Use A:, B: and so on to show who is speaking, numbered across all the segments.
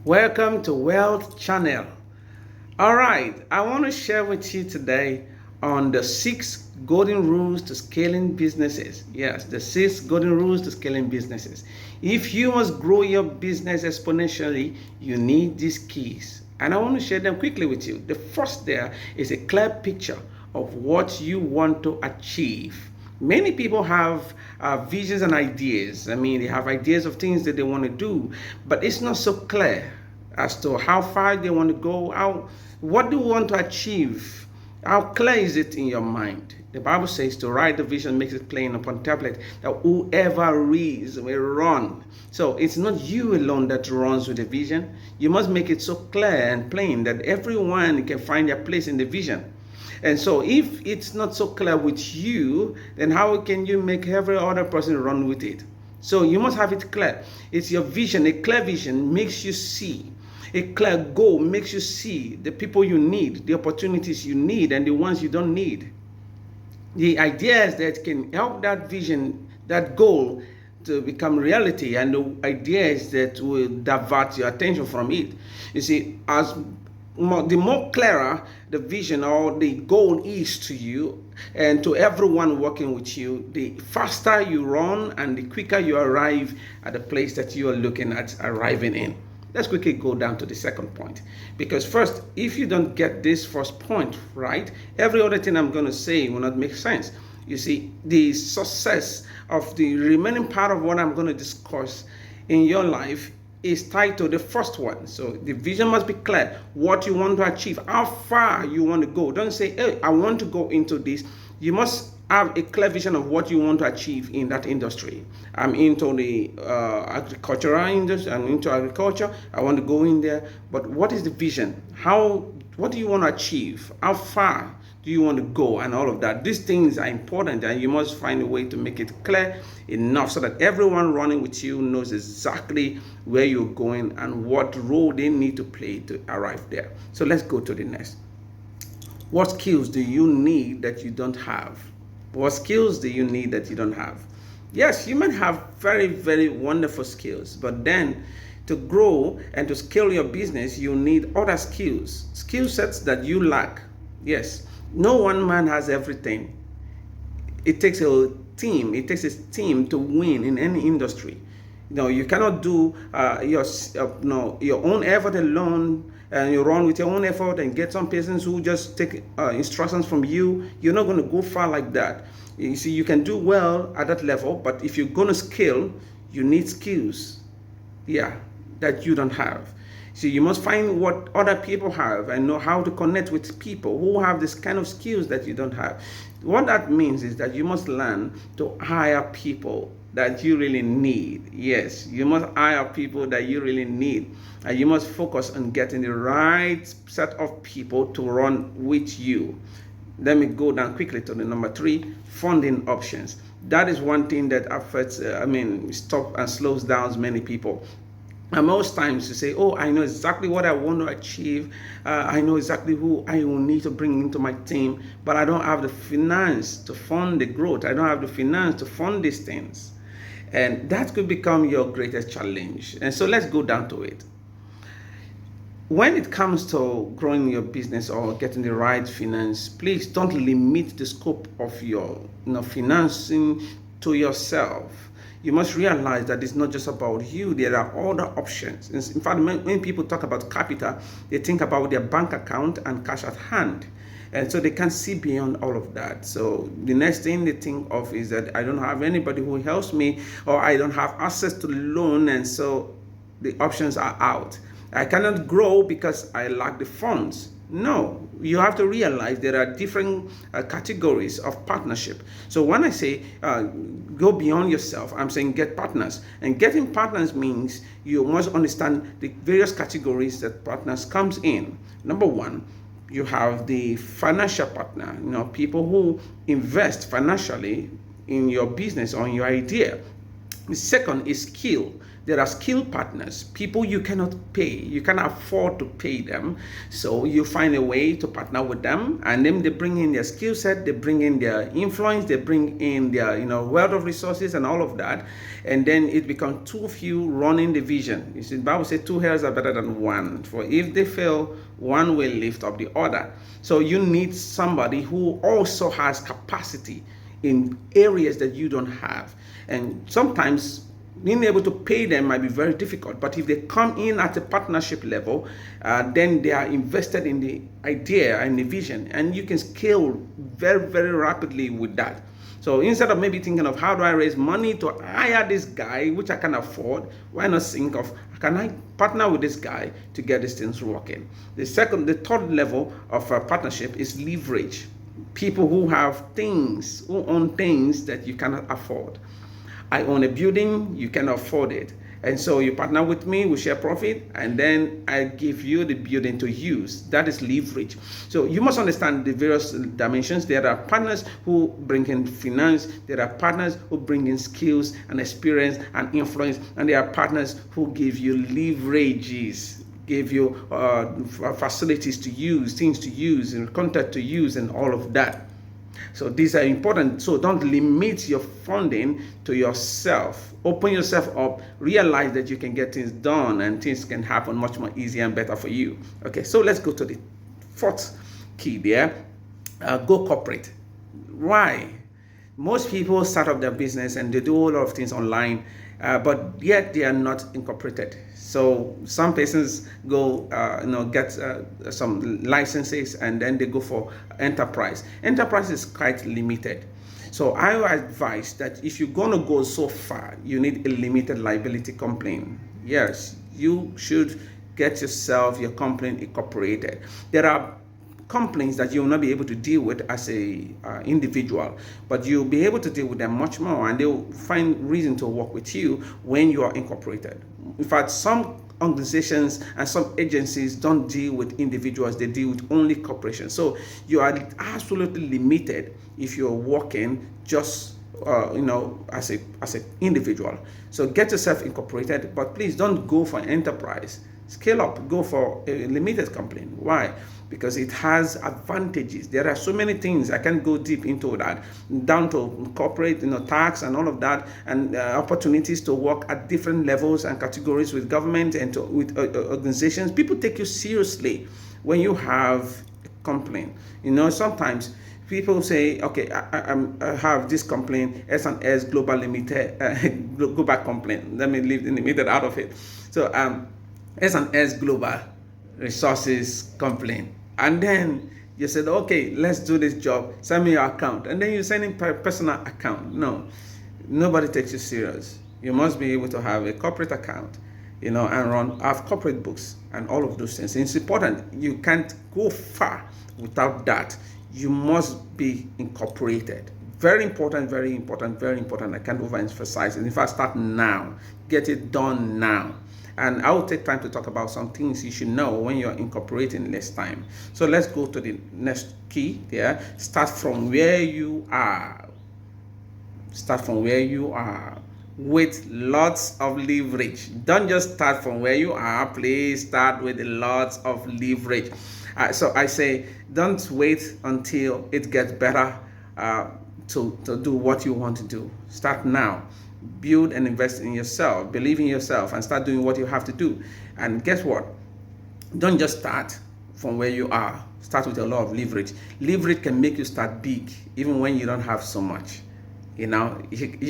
A: Welcome to Wealth Channel. All right, I want to share with you today on the 6 golden rules to scaling businesses. Yes, the 6 golden rules to scaling businesses. If you must grow your business exponentially, you need these keys. And I want to share them quickly with you. The first there is a clear picture of what you want to achieve. Many people have visions and ideas. I mean, they have ideas of things that they want to do, but it's not so clear as to how far they want to go, what do you want to achieve, how clear is it in your mind. The Bible says to write the vision makes it plain upon tablet, that whoever reads will run. So it's not you alone that runs with the vision. You must make it so clear and plain that everyone can find their place in the vision. And so if it's not so clear with you, then how can you make every other person run with it? So you must have it clear. It's your vision. A clear vision makes you see. A clear goal makes you see the people you need, the opportunities you need, and the ones you don't need. The ideas that can help that vision, that goal, to become reality, and the ideas that will divert your attention from it. You see, the more clearer the vision or the goal is to you and to everyone working with you, the faster you run and the quicker you arrive at the place that you are looking at arriving in. Let's quickly go down to the second point, because first, if you don't get this first point right, every other thing I'm going to say will not make sense. You see, the success of the remaining part of what I'm going to discuss in your life is tied to the first one. So the vision must be clear, what you want to achieve, how far you want to go. Don't say, hey, I want to go into this. You must have a clear vision of what you want to achieve in that industry. I'm into the agricultural industry. I'm into agriculture. I want to go in there. But what is the vision? What do you want to achieve? How far do you want to go? And all of that. These things are important, and you must find a way to make it clear enough so that everyone running with you knows exactly where you're going and what role they need to play to arrive there. So let's go to the next. What skills do you need that you don't have? What skills do you need that you don't have? Yes, you might have very, very wonderful skills, but then to grow and to scale your business, you need other skills, skill sets that you lack. Yes, no one man has everything. It takes a team. It takes a team to win in any industry. You cannot do your own effort alone, and you run with your own effort and get some persons who just take instructions from you. You're not going to go far like that. You see, you can do well at that level, but if you're going to scale, you need skills, that you don't have. So you must find what other people have and know how to connect with people who have this kind of skills that you don't have. What that means is that you must learn to hire people that you really need. Yes, you must hire people that you really need. And you must focus on getting the right set of people to run with you. Let me go down quickly to the number 3, funding options. That is one thing that affects, stop and slows down many people. And most times you say, oh, I know exactly what I want to achieve. I know exactly who I will need to bring into my team, but I don't have the finance to fund the growth. I don't have the finance to fund these things. And that could become your greatest challenge. And so let's go down to it. When it comes to growing your business or getting the right finance, please don't limit the scope of your financing to yourself. You must realize that it's not just about you. There are other options. In fact, when people talk about capital, they think about their bank account and cash at hand. And so they can't see beyond all of that. So the next thing they think of is that I don't have anybody who helps me, or I don't have access to the loan, and so the options are out. I cannot grow because I lack the funds. No, you have to realize there are different categories of partnership. So when I say go beyond yourself, I'm saying get partners. And getting partners means you must understand the various categories that partners comes in. Number 1, you have the financial partner, people who invest financially in your business or in your idea. The second is skill. There are skill partners, people you cannot pay, you cannot afford to pay them. So you find a way to partner with them, and then they bring in their skill set, they bring in their influence, they bring in their wealth of resources and all of that, and then it becomes two of you running the vision. You see, the Bible says two hairs are better than one, for if they fail, one will lift up the other. So you need somebody who also has capacity in areas that you don't have, and sometimes being able to pay them might be very difficult. But if they come in at a partnership level, then they are invested in the idea and the vision, and you can scale very, very rapidly with that. So instead of maybe thinking of how do I raise money to hire this guy, which I can afford, why not think of can I partner with this guy to get these things working? The third level of partnership is leverage. People who have things, who own things that you cannot afford. I own a building, you can afford it. And so you partner with me, we share profit, and then I give you the building to use. That is leverage. So you must understand the various dimensions. There are partners who bring in finance, there are partners who bring in skills and experience and influence, and there are partners who give you leverages, give you facilities to use, things to use, and content to use, and all of that. So these are important. So don't limit your funding to yourself. Open yourself up. Realize that you can get things done and things can happen much more easier and better for you. Okay, so let's go to the fourth key there. Go corporate. Why? Most people start up their business and they do a lot of things online, but yet they are not incorporated. So some persons go, get some licenses, and then they go for enterprise. Enterprise is quite limited. So I advise that if you're going to go so far, you need a limited liability company. Yes, you should get yourself, your company incorporated. There are companies that you will not be able to deal with as a individual, but you'll be able to deal with them much more, and they'll find reason to work with you when you are incorporated. In fact, some organizations and some agencies don't deal with individuals, they deal with only corporations. So you are absolutely limited if you're working just as an individual. So get yourself incorporated, but please don't go for an enterprise. Scale up, go for a limited company. Why? Because it has advantages. There are so many things, I can't go deep into that, down to corporate, tax and all of that, and opportunities to work at different levels and categories with government and with organizations. People take you seriously when you have a company. Sometimes people say, okay, I have this company, S&S Global Limited, global company. Let me leave the limited out of it. So S&S Global Resources Company. And then you said, okay, let's do this job. Send me your account. And then you send in personal account. No, nobody takes you serious. You must be able to have a corporate account, and have corporate books and all of those things. It's important. You can't go far without that. You must be incorporated. Very important, very important, very important. I can't overemphasize it. In fact, start now. Get it done now. And I will take time to talk about some things you should know when you're incorporating less time. So let's go to the next key there. Start from where you are. Start from where you are with lots of leverage. Don't just start from where you are. Please start with lots of leverage. So I say, don't wait until it gets better to do what you want to do. Start now. Build and invest in yourself, believe in yourself, and start doing what you have to do. And guess what? Don't just start from where you are. Start with a lot of leverage. Leverage can make you start big even when you don't have so much. You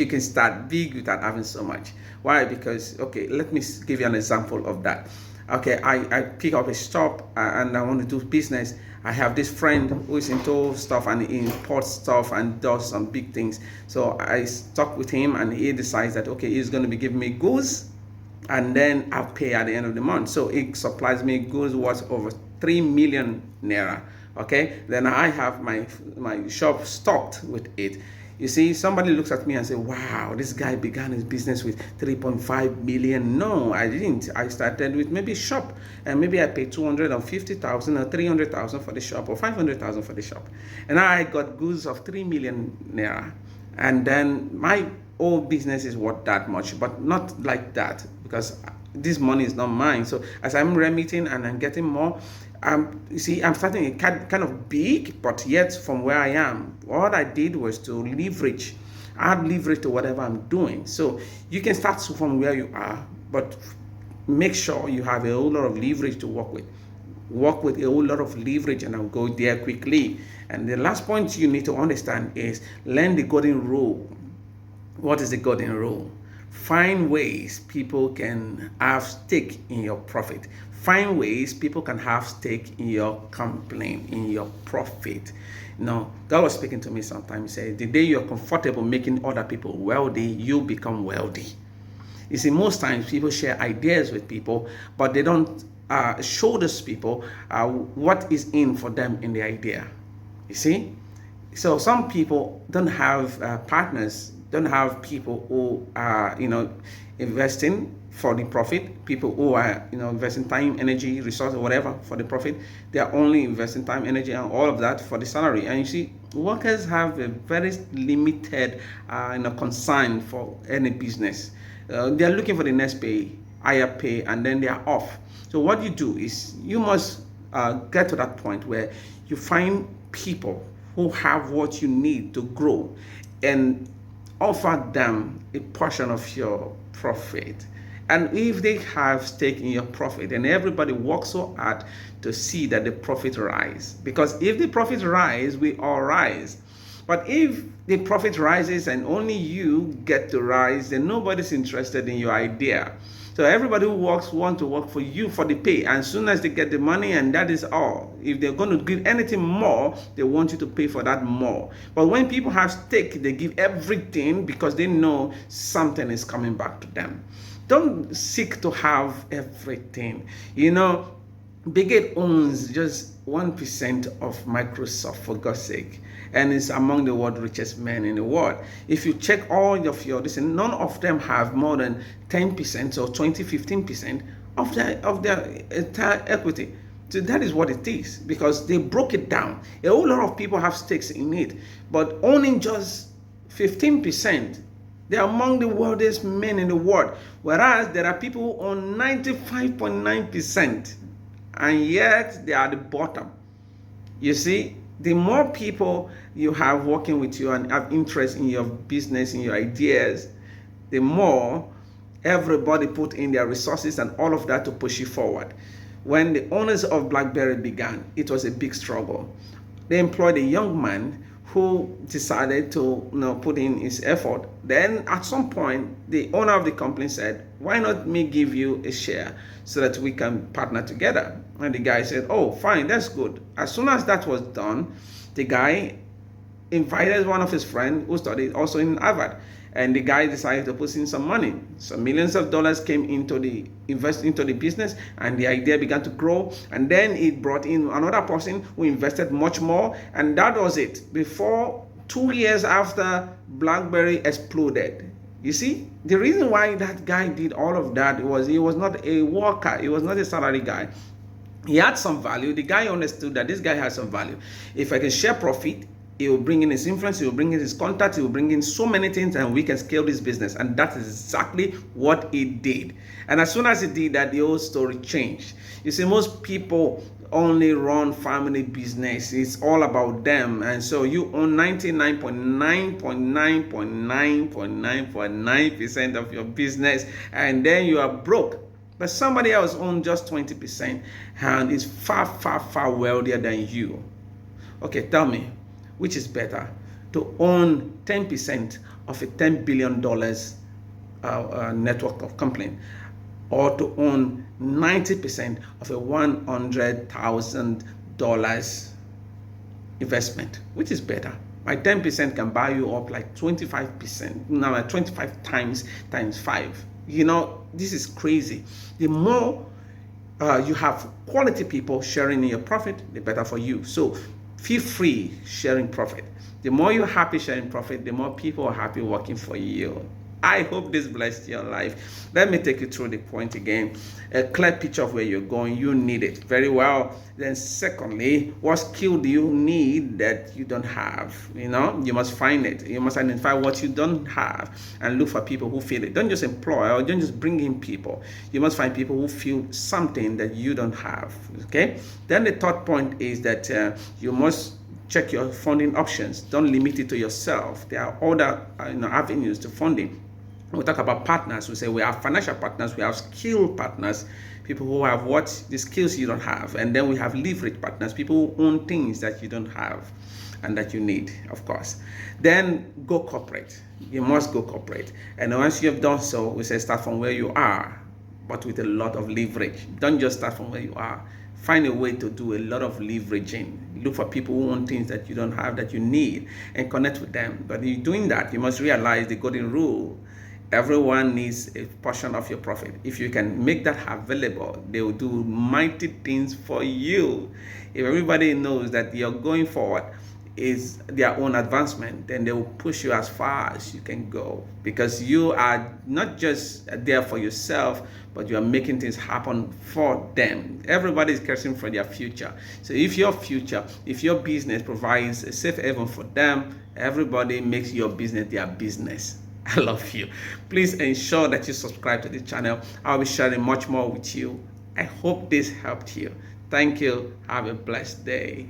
A: can start big without having so much. Why? Because, okay, let me give you an example of that. Okay, I pick up a shop and I want to do business. I have this friend who is into stuff and he imports stuff and does some big things. So I stuck with him and he decides that, okay, he's going to be giving me goods and then I'll pay at the end of the month. So he supplies me goods worth over 3 million naira. Okay, then I have my shop stocked with it. You see, somebody looks at me and say, wow, this guy began his business with 3.5 million. No, I didn't. I started with maybe a shop, and maybe I paid 250,000 or 300,000 for the shop or 500,000 for the shop. And I got goods of 3 million naira. And then my whole business is worth that much, but not like that. because this money is not mine. So as I'm remitting and I'm getting more, you see, I'm starting a kind of big, but yet from where I am, what I did was to leverage, add leverage to whatever I'm doing. So you can start from where you are, but make sure you have a whole lot of leverage to work with. Work with a whole lot of leverage, and I'll go there quickly. And the last point you need to understand is learn the golden rule. What is the golden rule? Find ways people can have stake in your profit. Find ways people can have stake in your company, in your profit. Now, God was speaking to me sometimes. He said, the day you're comfortable making other people wealthy, you become wealthy. You see, most times people share ideas with people, but they don't show those people what is in for them in the idea. You see? So some people don't have partners, don't have people who are, investing for the profit, people who are, investing time, energy, resource, or whatever for the profit. They are only investing time, energy, and all of that for the salary. And you see, workers have a very limited, concern for any business. They are looking for the next pay, higher pay, and then they are off. So what you do is you must get to that point where you find people who have what you need to grow and offer them a portion of your profit. And if they have stake in your profit, and everybody works so hard to see that the profit rise, because if the profit rise, we all rise. But if the profit rises and only you get to rise, then nobody's interested in your idea. So everybody who works want to work for you for the pay. And as soon as they get the money, and that is all. If they're going to give anything more, they want you to pay for that more. But when people have stake, they give everything because they know something is coming back to them. Don't seek to have everything. Bill Gates owns just 1% of Microsoft, for God's sake, and is among the world's richest men in the world. If you check all of your none of them have more than 10% or 15% of their entire equity. So that is what it is, because they broke it down. A whole lot of people have stakes in it, but owning just 15%, they are among the wealthiest men in the world. Whereas there are people who own 95.9%. and yet they are at the bottom. You see, the more people you have working with you and have interest in your business, in your ideas, the more everybody put in their resources and all of that to push you forward. When the owners of BlackBerry began, it was a big struggle. They employed a young man who decided to put in his effort. Then at some point, the owner of the company said, why not me give you a share so that we can partner together? And the guy said, oh, fine, that's good. As soon as that was done, the guy invited one of his friends who studied also in Harvard. And the guy decided to put in some money. So millions of dollars came into the business, and the idea began to grow. And then it brought in another person who invested much more, and that was it. Before 2 years after BlackBerry exploded. You see, the reason why that guy did all of that was he was not a worker. He was not a salary guy. He had some value. The guy understood that this guy has some value. If I can share profit, he will bring in his influence, he will bring in his contact, he will bring in so many things, and we can scale this business. And that is exactly what he did. And as soon as he did that, the whole story changed. You see, most people only run family business. It's all about them. And so you own 99.9% of your business, and then you are broke. But somebody else owns just 20% and is far, far, far wealthier than you. Okay, tell me, which is better, to own 10% of a $10 billion network of company, or to own 90% of a $100,000 investment? Which is better? My 10% can buy you up like 25%, now like 25 times 5. This is crazy. The more you have quality people sharing in your profit, the better for you. So feel free sharing profit. The more you're happy sharing profit, the more people are happy working for you. I hope this blessed your life. Let me take you through the point again. A clear picture of where you're going. You need it very well. Then secondly, what skill do you need that you don't have? You must find it. You must identify what you don't have and look for people who feel it. Don't just employ or don't just bring in people. You must find people who feel something that you don't have. Okay. Then the third point is that you must check your funding options. Don't limit it to yourself. There are other avenues to funding. We talk about partners. We say we have financial partners, we have skill partners, people who have the skills you don't have, and then we have leverage partners, people who own things that you don't have and that you need, of course. Then go corporate. You must go corporate. And once you have done so, we say start from where you are, but with a lot of leverage. Don't just start from where you are. Find a way to do a lot of leveraging. Look for people who want things that you don't have, that you need, and connect with them. But in doing that, you must realize the golden rule. Everyone needs a portion of your profit. If you can make that available, they will do mighty things for you. If everybody knows that you're going forward is their own advancement, then they will push you as far as you can go, because you are not just there for yourself, but you are making things happen for them. Everybody is caring for their future. So if your business provides a safe haven for them, everybody makes your business their business. I love you. Please ensure that you subscribe to this channel. I'll be sharing much more with you. I hope this helped you. Thank you. Have a blessed day.